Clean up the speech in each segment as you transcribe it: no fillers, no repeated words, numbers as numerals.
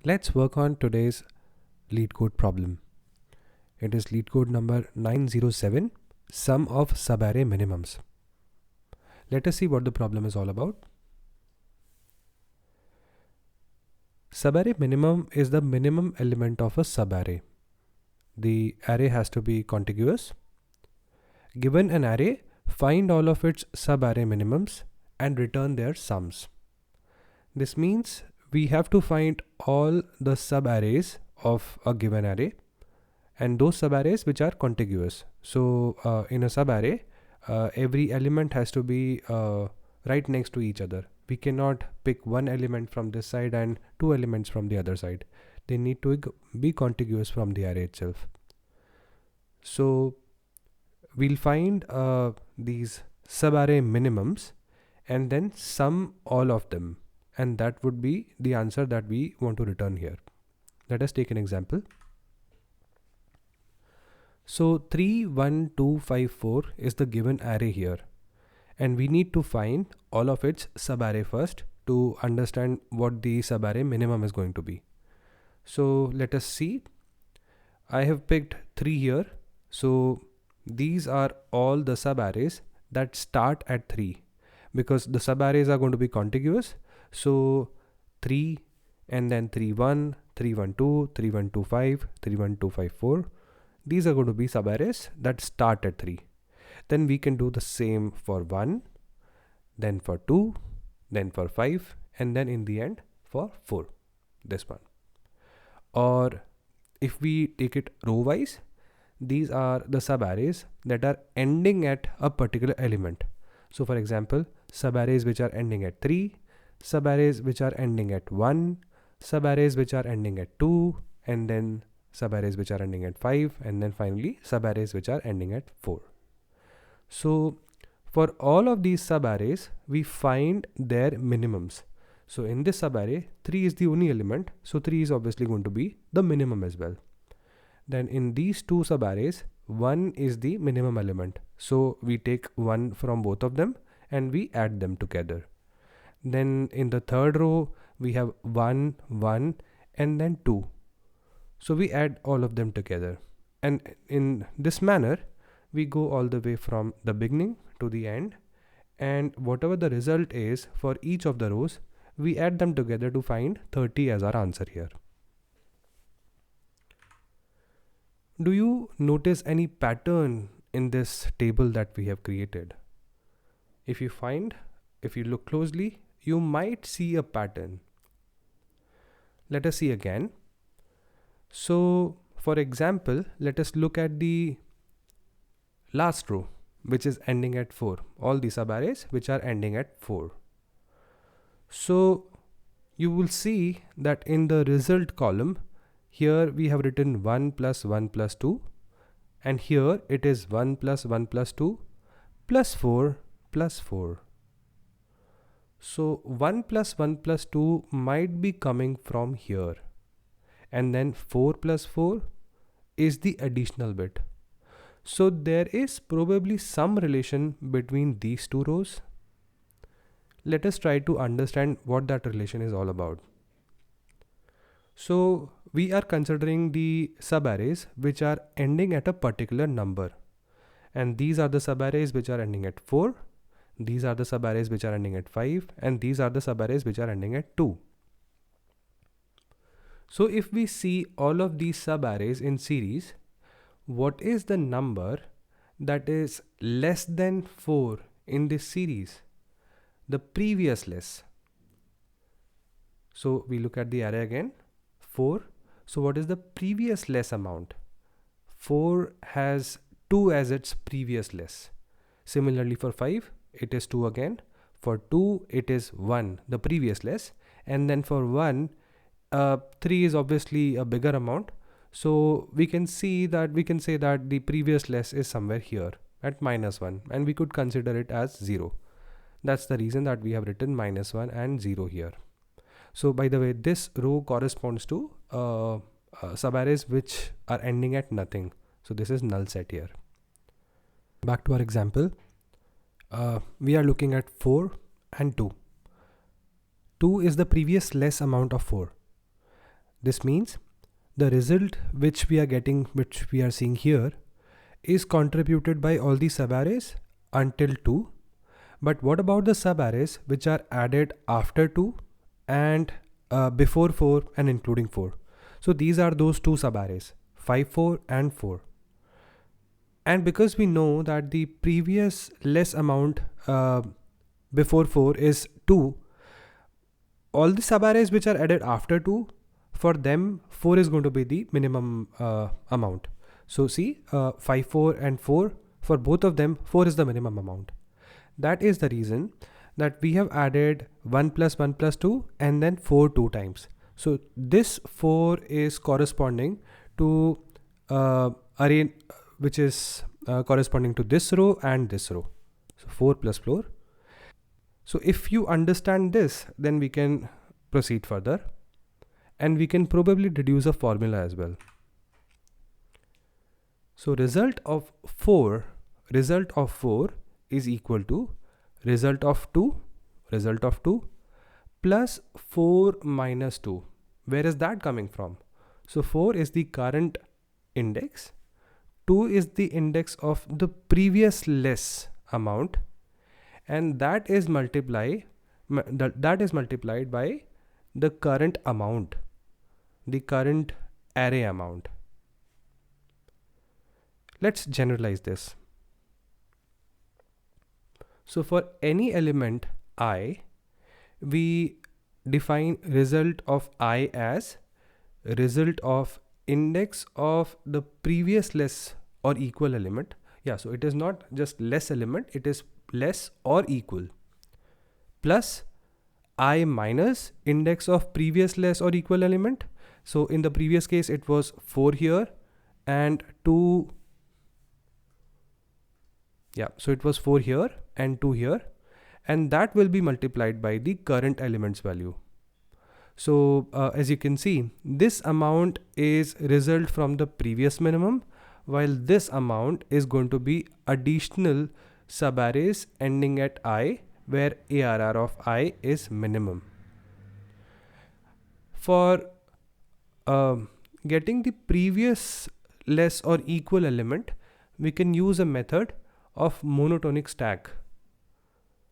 Let's work on today's lead code problem. It is lead code number 907, sum of subarray minimums. Let us see what the problem is all about. Subarray minimum is the minimum element of a subarray. The array has to be contiguous. Given an array, find all of its subarray minimums and return their sums. This means we have to find all the subarrays of a given array and those subarrays which are contiguous. So in a subarray, every element has to be right next to each other. We cannot pick one element from this side and two elements from the other side. They need to be contiguous from the array itself. So we'll find these subarray minimums and then sum all of them, and that would be the answer that we want to return here. Let us take an example. So 3, 1, 2, 5, 4 is the given array here, and we need to find all of its subarray first to understand what the subarray minimum is going to be. So let us see. I have picked 3 here. So these are all the subarrays that start at 3 because the subarrays are going to be contiguous. So 3 and then 3, 1, 3, 1, 2, 3, 1, 2, 5, 3, 1, 2, 5, 4. These are going to be subarrays that start at 3. Then we can do the same for 1, then for 2, then for 5, and then in the end for 4, this one. Or if we take it row wise, these are the subarrays that are ending at a particular element. So for example, subarrays which are ending at 3, subarrays which are ending at 1, subarrays which are ending at 2, and then subarrays which are ending at 5, and then finally subarrays which are ending at 4. So for all of these subarrays, we find their minimums. So in this subarray, 3 is the only element, so 3 is obviously going to be the minimum as well. Then in these two subarrays, 1 is the minimum element. So we take 1 from both of them and we add them together. Then in the third row, we have 1, 1, and then 2. So we add all of them together. And in this manner, we go all the way from the beginning to the end. And whatever the result is for each of the rows, we add them together to find 30 as our answer here. Do you notice any pattern in this table that we have created? If you look closely, you might see a pattern. Let us see again. So for example, let us look at the last row, which is ending at 4, all the subarrays which are ending at 4. So you will see that in the result column, here we have written 1 plus 1 plus 2, and here it is 1 plus 1 plus 2 plus 4 plus 4. So 1 plus 1 plus 2 might be coming from here, and then 4 plus 4 is the additional bit. So there is probably some relation between these two rows. Let us try to understand what that relation is all about. So we are considering the subarrays which are ending at a particular number, and these are the subarrays which are ending at 4, these are the subarrays which are ending at 5, and these are the subarrays which are ending at 2. So if we see all of these subarrays in series, what is the number that is less than 4 in this series? The previous less. So we look at the array again, 4. So what is the previous less amount? 4 has 2 as its previous less. Similarly for 5, it is 2 again. For 2, it is 1, the previous less. And then for 1, 3 is obviously a bigger amount. So we can say that the previous less is somewhere here at -1, and we could consider it as 0. That's the reason that we have written -1 and 0 here. So by the way, this row corresponds to subarrays which are ending at nothing. So this is null set here. Back to our example. We are looking at 4 and 2. 2 is the previous less amount of 4. This means the result which we are getting, which we are seeing here, is contributed by all the subarrays until 2. But what about the subarrays which are added after 2 and before 4 and including 4? So these are those two subarrays, 5, 4 and 4. And because we know that the previous less amount before 4 is 2, all the subarrays which are added after 2, for them 4 is going to be the minimum amount. So see, 5, 4 and 4, for both of them 4 is the minimum amount. That is the reason that we have added 1 plus 1 plus 2 and then 4 2 times. So this 4 is corresponding to array which is corresponding to this row and this row. So 4 plus 4. So if you understand this, then we can proceed further and we can probably deduce a formula as well. So result of 4 is equal to result of 2 plus 4 minus 2. Where is that coming from? So 4 is the current index, 2 is the index of the previous less amount, and that is multiplied by the current amount, the current array amount. Let's generalize this. So for any element I, we define result of I as result of index of the previous less or equal element. Yeah, so it is not just less element, it is less or equal, plus I minus index of previous less or equal element. So in the previous case it was 4 here and 2. Yeah, so it was 4 here and 2 here, and that will be multiplied by the current element's value. So as you can see, this amount is result from the previous minimum, while this amount is going to be additional subarrays ending at I, where ARR of I is minimum. For getting the previous less or equal element, we can use a method of monotonic stack.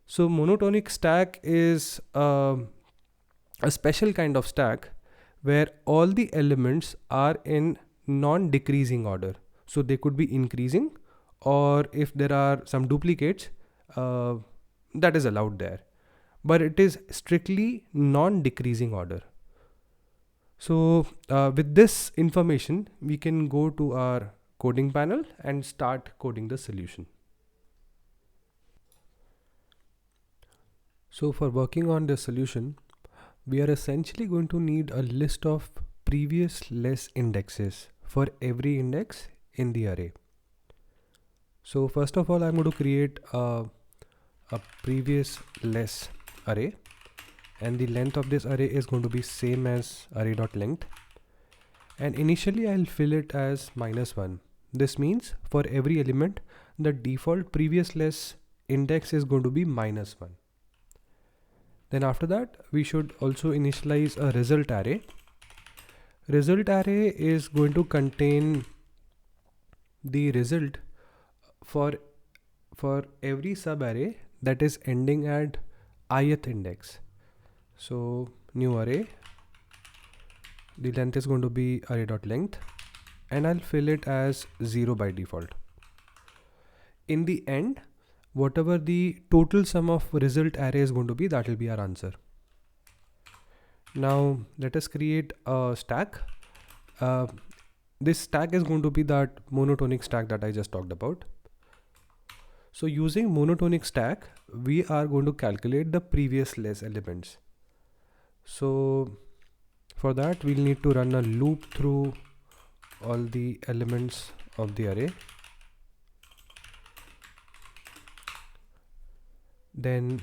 So monotonic stack is a special kind of stack where all the elements are in non-decreasing order. So they could be increasing, or if there are some duplicates, that is allowed there, but it is strictly non-decreasing order. So with this information, we can go to our coding panel and start coding the solution. So for working on the solution, we are essentially going to need a list of previous less indexes for every index in the array. So first of all, I'm going to create a previous less array, and the length of this array is going to be same as array.length, and initially I'll fill it as -1. This means for every element the default previous less index is going to be -1. Then after that, we should also initialize a result array. Result array is going to contain the result for every subarray that is ending at ith index. So new array, the length is going to be array.length, and I'll fill it as 0 by default. In the end, whatever the total sum of result array is going to be, that will be our answer. Now let us create a stack. This stack is going to be that monotonic stack that I just talked about. So using monotonic stack, we are going to calculate the previous less elements. So for that, we'll need to run a loop through all the elements of the array. Then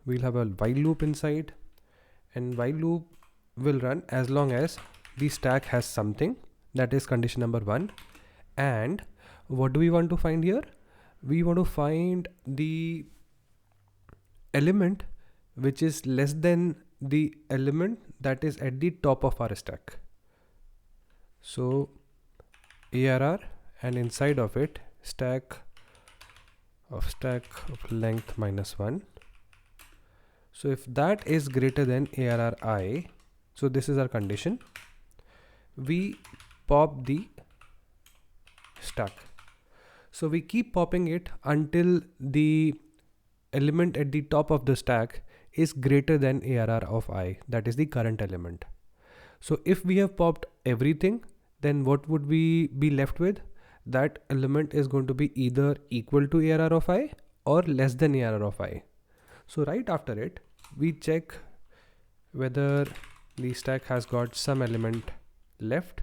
we'll have a while loop inside, and while loop will run as long as the stack has something. That is condition number 1. And what do we want to find here? We want to find the element which is less than the element that is at the top of our stack. So ARR, and inside of it stack of length -1. So if that is greater than ARR I, so this is our condition, we pop the stack. So we keep popping it until the element at the top of the stack is greater than ARR of I, that is the current element. So if we have popped everything, then what would we be left with? That element is going to be either equal to ARR of I or less than ARR of I. So right after it, we check whether the stack has got some element left.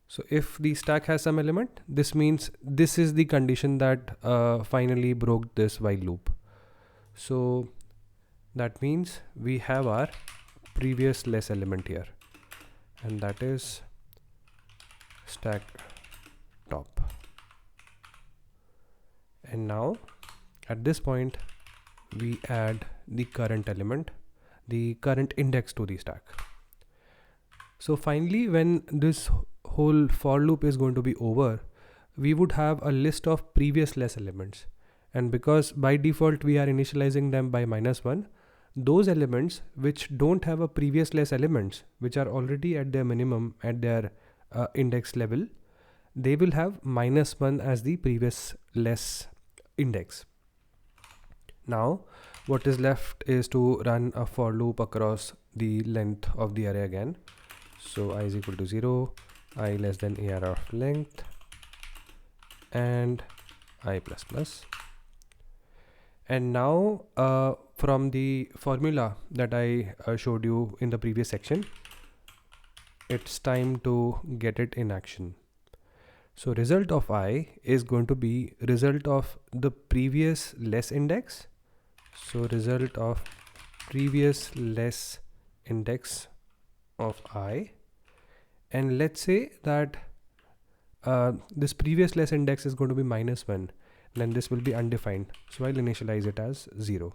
So if the stack has some element, this means this is the condition that finally broke this while loop. So that means we have our previous less element here, and that is stack top. And now at this point we add the current element, the current index to the stack. So finally, when this whole for loop is going to be over, we would have a list of previous less elements, and because by default we are initializing them by -1, those elements which don't have a previous less elements, which are already at their minimum at their index level, they will have -1 as the previous less index. Now what is left is to run a for loop across the length of the array again. So I is equal to 0, I less than ARR of length, and I plus plus. And now from the formula that I showed you in the previous section, it's time to get it in action. So result of I is going to be result of the previous less index. So result of previous less index of I, and let's say that this previous less index is going to be -1, then this will be undefined, so I'll initialize it as 0.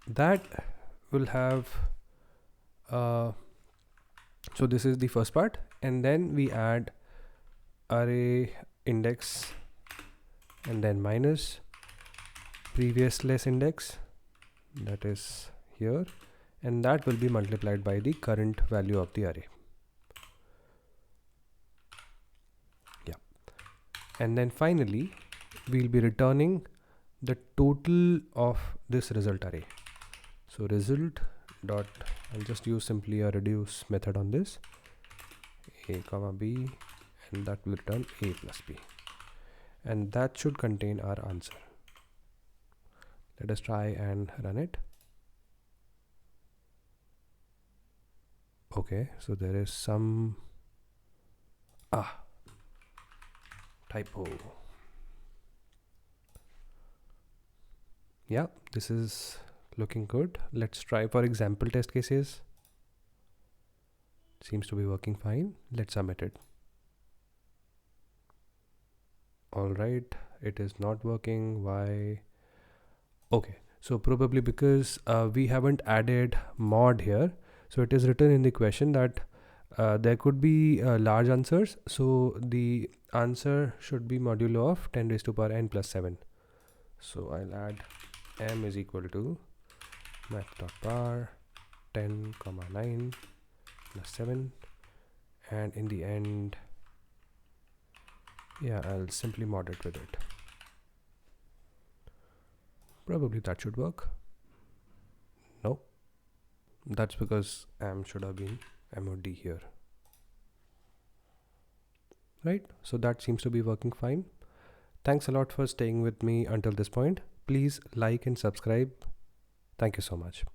That will have so this is the first part, and then we add array index and then minus previous less index, that is here, and that will be multiplied by the current value of the array. Yeah, and then finally we'll be returning the total of this result array. So result dot, I'll just use simply a reduce method on this, a comma b, and that will return a plus b, and that should contain our answer. Let us try and run it. Okay, so there is some typo. Yeah, this is looking good. Let's try for example test cases. Seems to be working fine. Let's submit it. All right, it is not working. Why? Okay, so probably because we haven't added mod here. So it is written in the question that there could be large answers, so the answer should be modulo of 10 raised to power n plus 7. So I'll add m is equal to math.var 10, 9 plus 7, and in the end, yeah, I'll simply mod it with it. Probably that should work. No, that's because m should have been mod here, right? So that seems to be working fine. Thanks a lot for staying with me until this point. Please like and subscribe. Thank you so much.